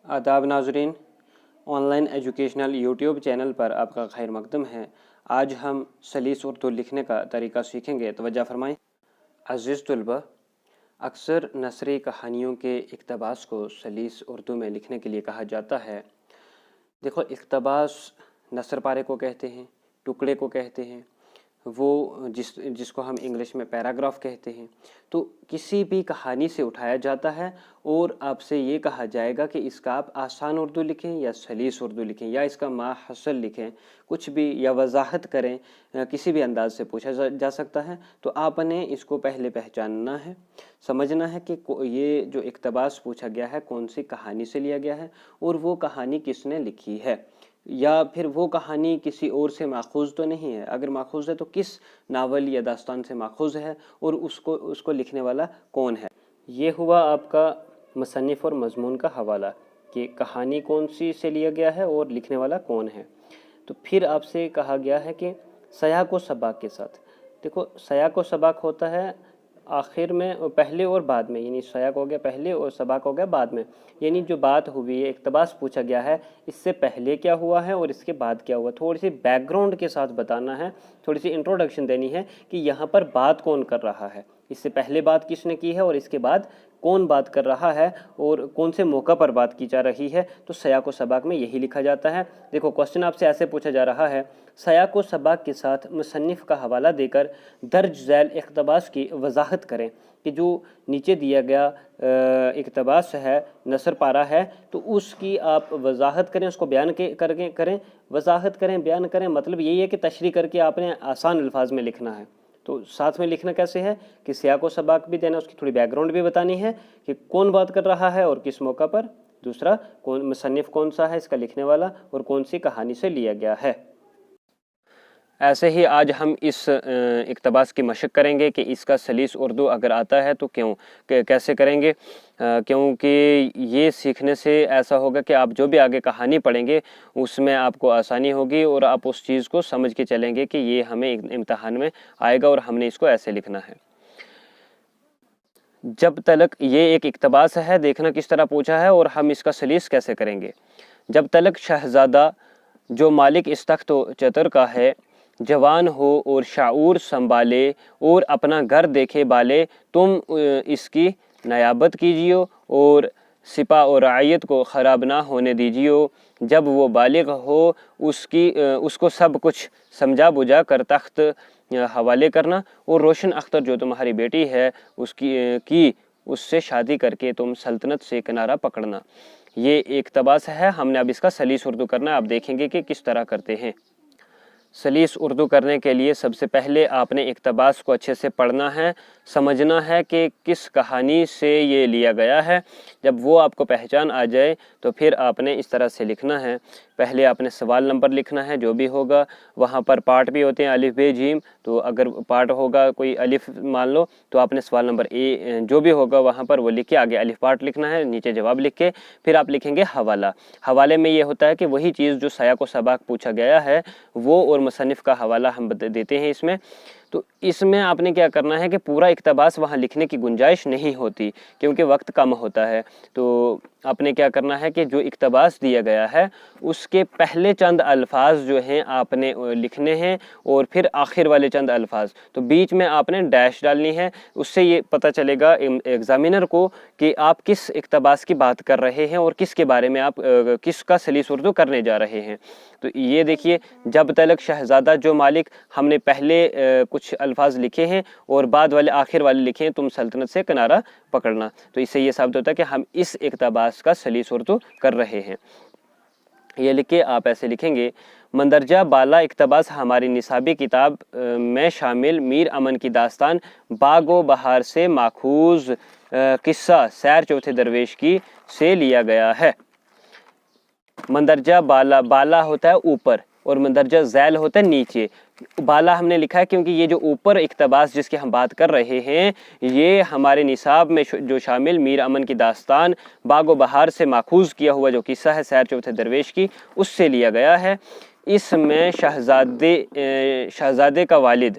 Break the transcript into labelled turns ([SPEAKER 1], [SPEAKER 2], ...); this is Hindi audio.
[SPEAKER 1] आदाब नाजरीन, ऑनलाइन एजुकेशनल यूट्यूब चैनल पर आपका खैर मकदम है। आज हम सलीस उर्दू लिखने का तरीका सीखेंगे। तवज्जो फरमाएं। अज़ीज़ तलबा, अक्सर नसरी कहानियों के इक़्तिबास को सलीस उर्दू में लिखने के लिए कहा जाता है। देखो, इक़्तिबास नसर पारे को कहते हैं, टुकड़े को कहते हैं, वो जिसको हम इंग्लिश में पैराग्राफ कहते हैं। तो किसी भी कहानी से उठाया जाता है और आपसे ये कहा जाएगा कि इसका आप आसान उर्दू लिखें या सलीस उर्दू लिखें या इसका माहसल लिखें, कुछ भी, या वजाहत करें, किसी भी अंदाज से पूछा जा सकता है। तो आपने इसको पहले पहचानना है, समझना है कि ये जो इक़्तिबास पूछा गया है कौन सी कहानी से लिया गया है और वो कहानी किसने लिखी है, या फिर वो कहानी किसी और से माखूज़ तो नहीं है। अगर माखूज़ है तो किस नावल या दास्तान से माखूज़ है और उसको लिखने वाला कौन है। ये हुआ आपका मुसन्निफ़ और मज़मून का हवाला कि कहानी कौन सी से लिया गया है और लिखने वाला कौन है। तो फिर आपसे कहा गया है कि सयाक़ व सबाक़ के साथ। देखो, सयाक़ व सबाक़ होता है आखिर में, पहले और बाद में, यानी सयाक़ हो गया पहले और सबाक़ हो गया बाद में। यानी जो बात हुई है, इक़्तिबास पूछा गया है, इससे पहले क्या हुआ है और इसके बाद क्या हुआ, थोड़ी सी बैकग्राउंड के साथ बताना है, थोड़ी सी इंट्रोडक्शन देनी है कि यहाँ पर बात कौन कर रहा है, इससे पहले बात किसने की है और इसके बाद कौन बात कर रहा है और कौन से मौका पर बात की जा रही है। तो सयाक़ व सबाक़ में यही लिखा जाता है। देखो, क्वेश्चन आपसे ऐसे पूछा जा रहा है, सयाक़ व सबाक़ के साथ मुसन्निफ़ का हवाला देकर दर्ज झैल इक़्तिबास की वजाहत करें कि जो नीचे दिया गया इक़्तिबास है, नसर पारा है, तो उसकी आप वजाहत करें, उसको बयान करें, वजाहत करें, बयान करें। मतलब यही है कि तशरीह करके आपने आसान अल्फाज में लिखना है। तो साथ में लिखना कैसे है कि सयाक़ व सबाक़ भी देना, उसकी थोड़ी बैकग्राउंड भी बतानी है कि कौन बात कर रहा है और किस मौका पर। दूसरा, कौन मुसन्निफ़ कौन सा है, इसका लिखने वाला, और कौन सी कहानी से लिया गया है। ऐसे ही आज हम इस इक़्तिबास की मशक़ करेंगे कि इसका सलीस उर्दू अगर आता है तो कैसे करेंगे, क्योंकि ये सीखने से ऐसा होगा कि आप जो भी आगे कहानी पढ़ेंगे उसमें आपको आसानी होगी और आप उस चीज़ को समझ के चलेंगे कि ये हमें इम्तिहान में आएगा और हमने इसको ऐसे लिखना है। जब तलक ये एक इक़्तिबास है, देखना किस तरह पूछा है और हम इसका सलीस कैसे करेंगे। जब तलक शहज़ादा जो मालिक इस तख्त व चतर का है जवान हो और शाऊर संभाले और अपना घर देखे बाले, तुम इसकी नयाबत कीजियो और सिपा और रआयत को ख़राब ना होने दीजियो। जब वो बालिग हो उसको सब कुछ समझा बुझा कर तख्त हवाले करना, और रोशन अख्तर जो तुम्हारी बेटी है उससे शादी करके तुम सल्तनत से किनारा पकड़ना। ये इक़्तिबास है, हमने अब इसका सलीस उर्दू करना है। आप देखेंगे कि किस तरह करते हैं। सलीस उर्दू करने के लिए सबसे पहले आपने इक़्तिबास को अच्छे से पढ़ना है, समझना है कि किस कहानी से ये लिया गया है। जब वो आपको पहचान आ जाए तो फिर आपने इस तरह से लिखना है। पहले आपने सवाल नंबर लिखना है, जो भी होगा। वहाँ पर पार्ट भी होते हैं, अलिफ बे जीम। तो अगर पार्ट होगा कोई अलिफ मान लो, तो आपने सवाल नंबर ए जो भी होगा वहाँ पर वो लिख के आगे अलिफ पार्ट लिखना है, नीचे जवाब लिख के फिर आप लिखेंगे हवाला। हवाले में ये होता है कि वही चीज़ जो सयाक़ व सबाक़ पूछा गया है वो और मुसन्निफ़ का हवाला हम देते हैं इसमें। तो इसमें आपने क्या करना है कि पूरा इक़्तिबास वहाँ लिखने की गुंजाइश नहीं होती क्योंकि वक्त कम होता है। तो आपने क्या करना है कि जो इक़्तिबास दिया गया है उसके पहले चंद अल्फाज जो हैं आपने लिखने हैं और फिर आखिर वाले चंद अल्फाज, तो बीच में आपने डैश डालनी है। उससे ये पता चलेगा एग्ज़ामिनर को कि आप किस इक़्तिबास की बात कर रहे हैं और किसके बारे में आप किसका सलीस उर्दू करने जा रहे हैं। तो ये देखिए, जब तलक शहज़ादा जो मालिक, हमने पहले कुछ अल्फाज लिखे हैं और बाद वाले आखिर वाले लिखे हैं, तुम सल्तनत से किनारा पकड़ना। तो इससे ये साबित होता है कि हम इस इक़्तिबास का सलीस उर्दू कर रहे हैं। ये लिख के आप ऐसे लिखेंगे, मंदरजा बाला इक़्तिबास हमारी निसाबी किताब में शामिल मीर अमन की दास्तान बागो बहार से माखूज़ किस्सा सैर चौथे दरवेश की से लिया गया है। मंदरजा बाला होता है ऊपर और मंदरजा झैल होता है नीचे। बाला हमने लिखा है क्योंकि ये जो ऊपर इक़्तिबास जिसकी हम बात कर रहे हैं ये हमारे निसाब में जो शामिल मीर अमन की दास्तान बागो बहार से माखूज़ किया हुआ जो किस्सा है सैर चौथे दरवेश की, उससे लिया गया है। इसमें शहज़ादे का वालिद